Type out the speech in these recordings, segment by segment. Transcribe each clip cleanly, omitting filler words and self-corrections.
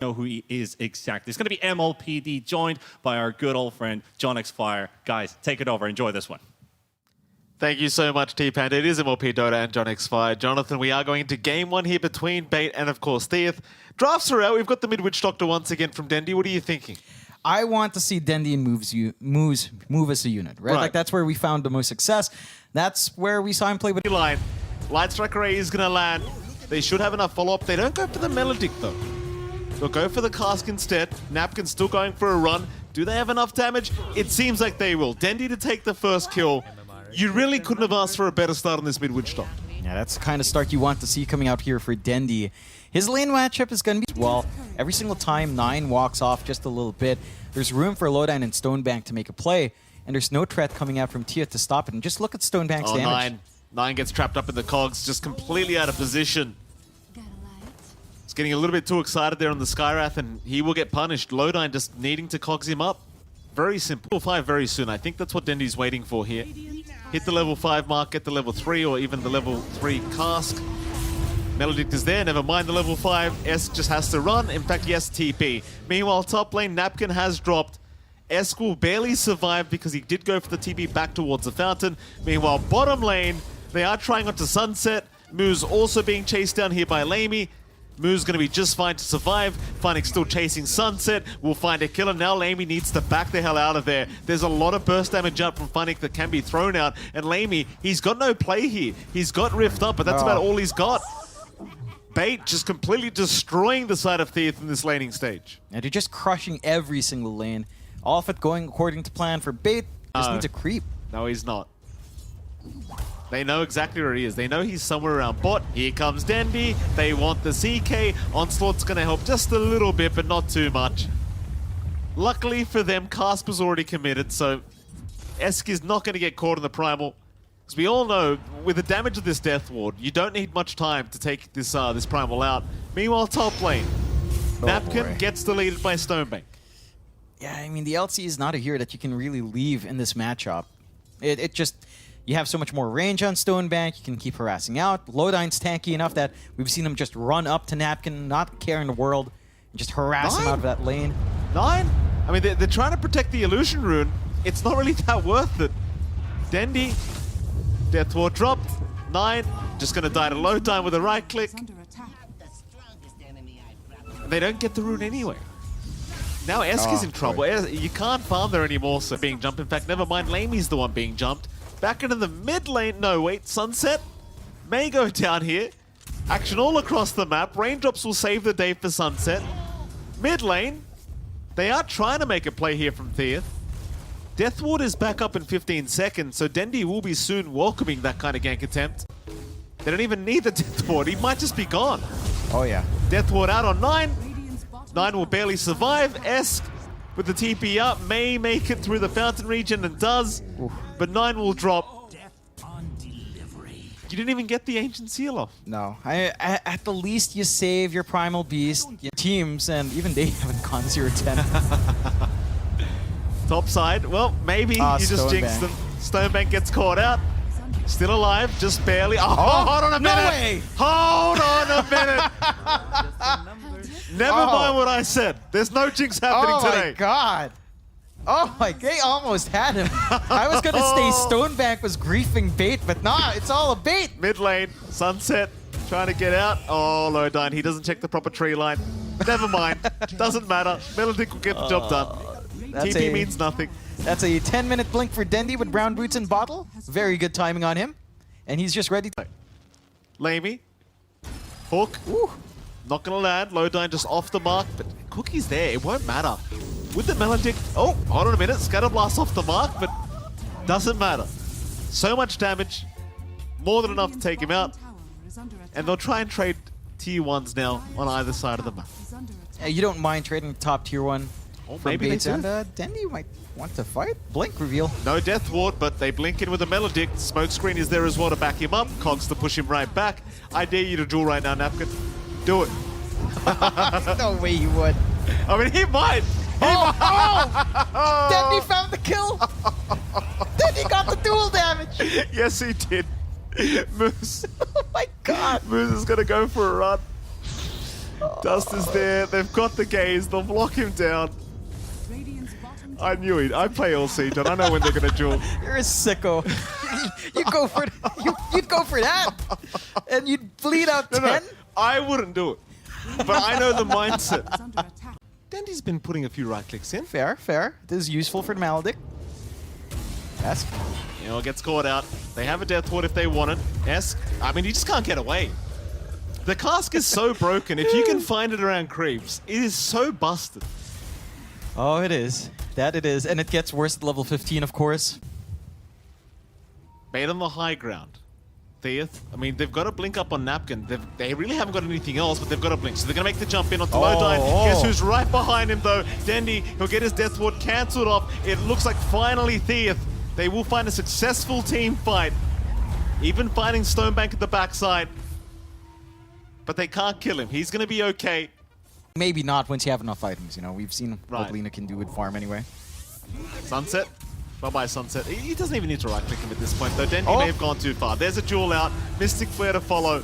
know who he is exactly. It's going to be MLPD, joined by our good old friend, John X Fire. Guys, take it over. Enjoy this one. Thank you so much, T-Panda. It is MLP Dota and John X Fire. Jonathan, we are going into game one here between Bait and, of course, Thiuth. Drafts are out. We've got the Mid-Witch Doctor once again from Dendy. What are you thinking? I want to see Dendy move as a unit, right? Like, that's where we found the most success. That's where we saw him play with... Light Strike Array is going to land. They should have enough follow-up. They don't go for the Melodic, though. They'll go for the Cask instead. Napkin's still going for a run. Do they have enough damage? It seems like they will. Dendy to take the first kill. You really couldn't have asked for a better start on this Mid-Witch Doctor. Yeah, that's the kind of start you want to see coming out here for Dendy. His lane matchup is going to be, well, every single time 9 walks off just a little bit, there's room for Lowdown and Stonebank to make a play, and there's no threat coming out from Thiuth to stop it. And just look at Stonebank's damage. Nine gets trapped up in the cogs, just completely out of position. He's getting a little bit too excited there on the Skywrath, and he will get punished. Lowdown just needing to cogs him up. Very simple. Level 5 very soon. I think that's what Dendy's waiting for here. Hit the level 5 mark, get the level 3 or even the level 3 Cask. Melodic is there, never mind the level 5. Esk just has to run. In fact, yes, TP. Meanwhile, top lane, Napkin has dropped. Esk will barely survive because he did go for the TP back towards the fountain. Meanwhile, bottom lane, they are trying onto Sunset. Moo's also being chased down here by Lamey. Moo's going to be just fine to survive. Funnick's still chasing Sunset. We'll find a killer. Now Lamey needs to back the hell out of there. There's a lot of burst damage out from Funnick that can be thrown out. And Lamey, he's got no play here. He's got Rift up, but that's about all he's got. Bait just completely destroying the side of Thiuth in this laning stage. And they're just crushing every single lane. All of it going according to plan for Bait. Just needs a creep. No, he's not. They know exactly where he is. They know he's somewhere around bot. Here comes Dendy. They want the CK. Onslaught's going to help just a little bit, but not too much. Luckily for them, Cask was already committed, so Esk is not going to get caught in the Primal. Because we all know, with the damage of this Death Ward, you don't need much time to take this this Primal out. Meanwhile, top lane, Napkin gets deleted by Stonebank. Yeah, I mean, the LC is not a hero that you can really leave in this matchup. It just... You have so much more range on Stonebank, you can keep harassing out. Lowdown's tanky enough that we've seen him just run up to Napkin, not care in the world, and just harass him out of that lane. 9? I mean, they're trying to protect the Illusion Rune. It's not really that worth it. Dendy, Death Ward dropped. 9, just going to die to Lowdown with a right click. They don't get the rune anyway. Now Esk is in trouble. You can't farm there anymore, so being jumped. In fact, never mind, Lamey's the one being jumped. Back into the mid lane. No, wait. Sunset may go down here. Action all across the map. Raindrops will save the day for Sunset. Mid lane. They are trying to make a play here from Thiuth. Death Ward is back up in 15 seconds, so Dendy will be soon welcoming that kind of gank attempt. They don't even need the Death Ward. He might just be gone. Oh, yeah. Death Ward out on 9. 9 will barely survive. Esk with the TP up, may make it through the fountain region and does, but 9 will drop. You didn't even get the Ancient Seal off. No. At the least, you save your Primal Beast, your teams, and even they haven't gone 0-10. Top side, well, maybe you just jinxed them. Stonebank gets caught out. Still alive, just barely. Oh, hold on a minute. No way. Hold on a minute. Never mind what I said. There's no jinx happening today. Oh my god. Oh my god, they almost had him. I was gonna say Stonebank was griefing Bait, but nah, it's all a Bait. Mid lane, Sunset, trying to get out. Oh, Lowdown, he doesn't check the proper tree line. Never mind, doesn't matter. Melodic will get the job done. TP means nothing. That's a 10-minute blink for Dendy with brown boots and bottle. Very good timing on him. And he's just ready to... Lamey. Hook. Ooh. Not going to land. Lowdown just off the mark, but Cookie's there. It won't matter. With the Melodic... Oh, hold on a minute. Scatterblast off the mark, but doesn't matter. So much damage. More than enough to take him out. And they'll try and trade tier 1s now on either side of the map. You don't mind trading top tier 1 for maybe Bates, and Dendy might want to fight. Blink reveal. No Death Ward, but they blink in with a Melodic. Smokescreen is there as well to back him up. Cogs to push him right back. I dare you to duel right now, Napkin. Do it. No way he would. I mean, he might. Dendy found the kill. Dendy got the dual damage. Yes, he did. Moose. Oh my god. Moose is going to go for a run. Dust is there. They've got the gaze. They'll block him down. I knew it. I play LC, John. I know when they're going to duel. You're a sicko. You go for you'd go for that, and you'd bleed out 10. No, I wouldn't do it. But I know the mindset. Dandy's been putting a few right clicks in. Fair, fair. This is useful for the Maledict. Yes. You know, gets caught out. They have a death ward if they want it. Esk, I mean, you just can't get away. The cask is so broken. If you can find it around creeps, it is so busted. Oh, it is. That it is. And it gets worse at level 15, of course. Bait on the high ground. Thiuth, I mean, they've got to blink up on Napkin. They really haven't got anything else, but they've got to blink. So they're going to make the jump in onto Lodine. Guess who's right behind him, though? Dendy, he'll get his death ward cancelled off. It looks like finally Thiuth. They will find a successful team fight. Even finding Stonebank at the backside. But they can't kill him. He's going to be okay. Maybe not once you have enough items, you know. We've seen Right. what Lina can do with farm anyway. Sunset. Bye-bye, Sunset. He doesn't even need to right-click him at this point, though. Dendy Oh. may have gone too far. There's a duel out. Mystic Flare to follow.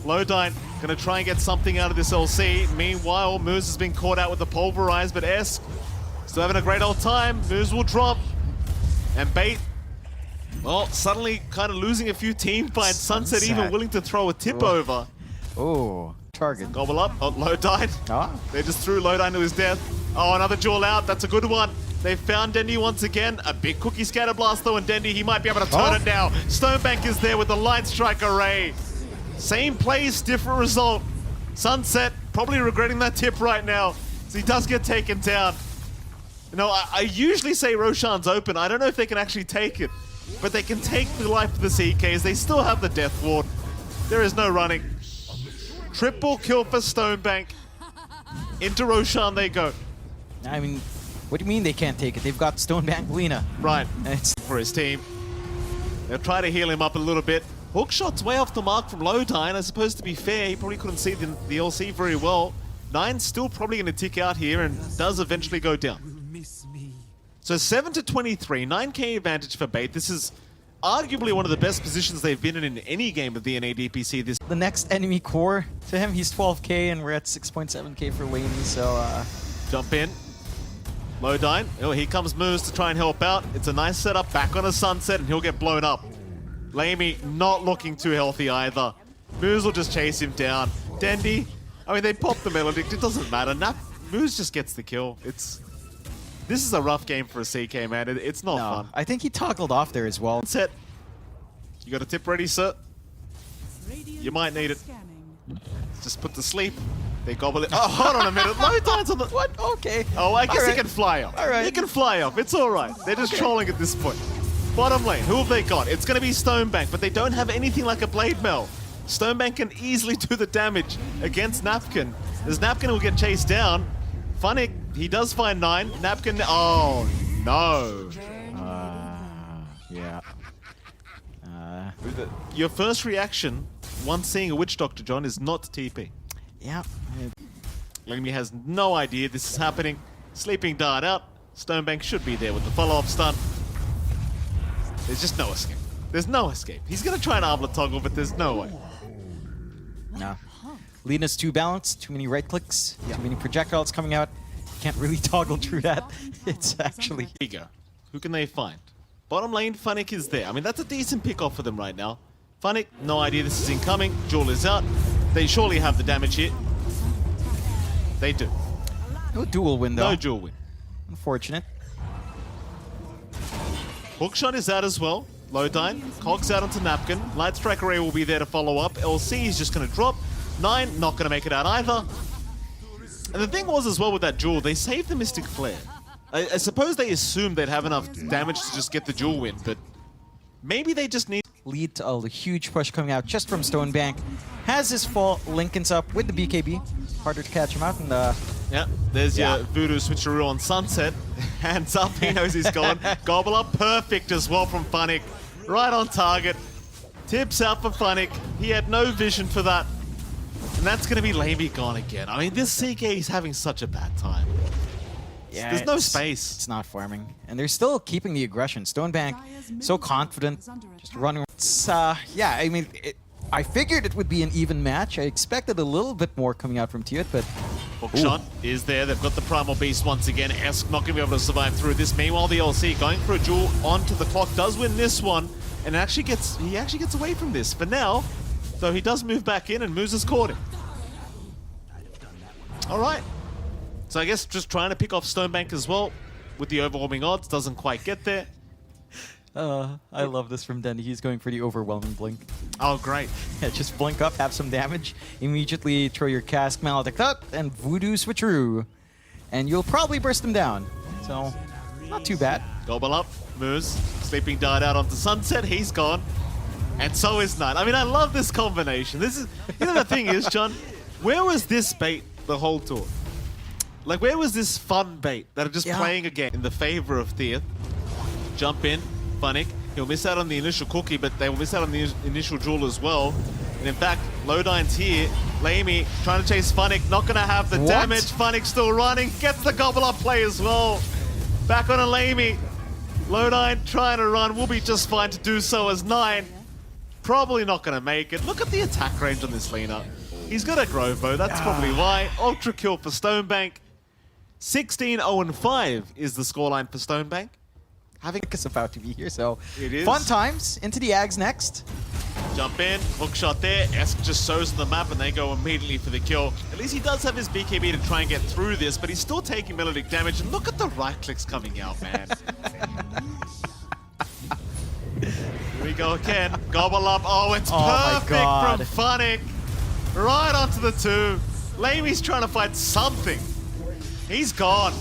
Lodine going to try and get something out of this LC. Meanwhile, Moose has been caught out with the Pulverize, but Esk still having a great old time. Moose will drop. And Bait, well, suddenly kind of losing a few team fights. Sunset even willing to throw a tip over. Oh, target. Gobble up. Oh, Lodine. Ah. They just threw Lodine to his death. Oh, another duel out. That's a good one. They found Dendy once again. A big cookie scatter blast though, and Dendy, he might be able to turn it now. Stonebank is there with the Light Strike Array. Same place, different result. Sunset probably regretting that tip right now. So he does get taken down. You know, I usually say Roshan's open. I don't know if they can actually take it. But they can take the life of the CKs. They still have the Death Ward. There is no running. Triple kill for Stonebank. Into Roshan they go. I mean, what do you mean they can't take it? They've got Stonebank Lina. Right. It's For his team. They'll try to heal him up a little bit. Hook shot's way off the mark from Lodine. I suppose to be fair, he probably couldn't see the LC very well. Nine's still probably going to tick out here and does eventually go down. So 7 to 23, 9k advantage for Bait. This is arguably one of the best positions they've been in any game of the NADPC this. the next enemy core to him. He's 12k and we're at 6.7k for Laney, so Jump in. Lodine. Oh, here comes Moose to try and help out. It's a nice setup back on a Sunset and he'll get blown up. Lamey not looking too healthy either. Moose will just chase him down. Dendy, I mean, they pop the Maledict. It doesn't matter. Moose just gets the kill. This is a rough game for a CK, man. It's not fun. I think he toggled off there as well. Set. You got a tip ready, sir? You might need it. Just put to sleep. They gobble it. Oh, hold on a minute. Lodine's on the... What? Okay. Oh, I guess All he right. can fly off. All right. He can fly off. It's all right. They're just trolling at this point. Bottom lane, who have they got? It's going to be Stonebank, but they don't have anything like a Blade Mail. Stonebank can easily do the damage against Napkin. As Napkin will get chased down, Funnick, he does find 9. Napkin, oh no. Yeah. Your first reaction, once seeing a Witch Doctor, John, is not to TP. Yeah. Lamey has no idea this is happening. Sleeping Dart out. Stonebank should be there with the follow-up stun. There's just no escape. There's no escape. He's going to try and Arbla toggle, but there's no way. No. Lina's too balanced, too many right clicks, too many projectiles coming out. Can't really toggle through that. It's actually... Here you go. Who can they find? Bottom lane, Funnick is there. I mean, that's a decent pick-off for them right now. Funnick, no idea this is incoming. Jewel is out. They surely have the damage here. They do. No dual win, though. No dual win. Unfortunate. Hookshot is out as well. Lodine. Cogs out onto Napkin. Light Strike Array will be there to follow up. LC is just going to drop. 9, not going to make it out either. And the thing was as well with that duel, they saved the Mystic Flare. I suppose they assumed they'd have enough damage to just get the duel win, but maybe they just need... Lead to a huge push coming out just from Stonebank. Has his fall. Lincoln's up with the BKB. Harder to catch him out. And Yeah, there's your Voodoo switcheroo on Sunset. Hands up, he knows he's gone. Gobble up, perfect as well from Funnick. Right on target. Tips out for Funnick. He had no vision for that. And that's going to be Lamey gone again. I mean, this CK is having such a bad time. yeah, There's no it's space. It's not farming. And they're still keeping the aggression. Stonebank, so confident. Just running. It's, yeah, I mean, I figured it would be an even match. I expected a little bit more coming out from Thiuth, but Hookshot is there. They've got the Primal Beast once again. Esk not going to be able to survive through this. Meanwhile, the LC going for a duel onto the clock does win this one, and he actually gets away from this for now. Though he does move back in, and Moose has caught him. All right. So I guess just trying to pick off Stonebank as well with the overwhelming odds doesn't quite get there. I love this from Dendy. He's going for the overwhelming blink. Oh, great. Yeah, just blink up, have some damage, immediately throw your cask Maledict up, and voodoo switcheroo. And you'll probably burst them down. So, not too bad. Gobble up, Moose. Sleeping Dart out onto Sunset. He's gone. And so is Knight. I mean, I love this combination. This is, you know, the thing is, John, where was this bait the whole tour? Like, where was this fun bait that are just playing again in the favor of Thiuth? Jump in. Funnick. He'll miss out on the initial cookie, but they will miss out on the initial jewel as well. And in fact, Lodine's here. Lamey trying to chase Funnick, not going to have the damage. Funnick still running, gets the gobble up play as well. Back on a Lamey. Lodine trying to run, will be just fine to do so as 9. Probably not going to make it. Look at the attack range on this Lena. He's got a Grove Bow, that's probably why. Ultra kill for Stonebank. 16-0-5 is the scoreline for Stonebank. Is about to be here, so it is. Fun times. Into the Ags next. Jump in, hook shot there. Esk just shows the map and they go immediately for the kill. At least he does have his BKB to try and get through this, but he's still taking melodic damage. And look at the right clicks coming out, man. Here we go again. Gobble up. Oh, it's perfect from Funnick. Right onto the 2. Lamey's trying to fight something. He's gone.